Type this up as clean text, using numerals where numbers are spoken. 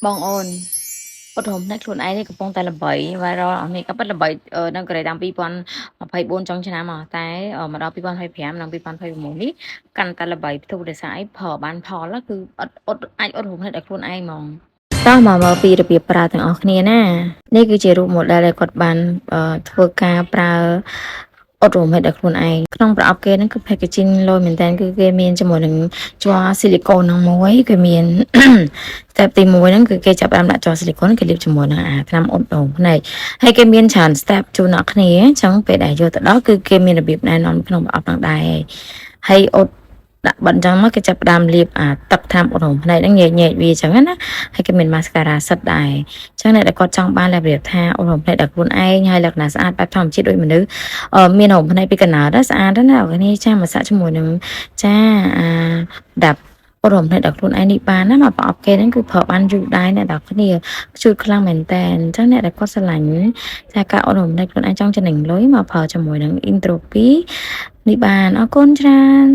បងអូនអត់រំលឹកខ្លួនឯងនេះកំពុងតែល្បី viral អស់នេះក៏ប៉ិតល្បីនៅកូរ៉េតាំង2024ចុងឆ្នាំមកតែមកដល់2025និង2026នេះកាន់តែល្បីផ្ទុះដោយសារអីផលបានផលគឺអត់អាចអត់រំលឹកដល់ខ្លួនឯងហ្មងតោះមកមើលពីរបៀបប្រើទាំងអស់គ្នាណានេះគឺជារូប model ដែលគាត់បានធ្វើការប្រើអត់រំលឹកដល់ខ្លួនឯងក្នុងប្រអប់គេហ្នឹងគឺ packaging លយមែនតើគឺគេមានជាមួយនឹងជ័រ silicone ហ្នឹងមួយគេមាន step ទី1ហ្នឹងគឺគេចាប់ផ្ដើមដាក់ជ័រ silicone គេលាបជាមួយនឹងថ្នាំអ៊ុតដងភ្នែកហើយគេមានច្រើន step ជូនអ្នកគ្នាអញ្ចឹងពេលដែលយកទៅដល់គឺគេមានរបៀបណែនាំក្នុងប្រអប់ហ្នឹងដែរហើយអ៊ុតដាក់បិទអញ្ចឹងមកគេចាប់ផ្ដើមលាបទឹកថ្នាំអ៊ុតដងភ្នែកហ្នឹងញែកវាអញ្ចឹងណាហើយគេមាន mascara សិតដែរអញ្ចឹងអ្នកដែលគាត់ចង់បានរបៀបថាអ៊ុតដងភ្នែកដល់ខ្លួនឯងហើយលក្ខណៈស្អាតបែបធម្មជាតិដូចមនុស្សមានដងភ្នែកពីកណ្ដាលដែរស្អាតណាស់អូនេះចាមកសាក់ជាមួយនឹងចាដាប់អត់រំលឹកដល់ខ្លួនឯងនេះបានណាមកប្រអប់គេហ្នឹងគឺប្រើបានយូរដែរអ្នកទាំងគ្នាជូតខ្លាំងមែនតើអញ្ចឹងអ្នកដែលគាត់ស្រឡាញ់ថាការអត់រំលឹកខ្លួនឯងចង់ចំណេញលុយមកប្រើជាមួយនឹង intro 2នេះបានអរគុណច្រើន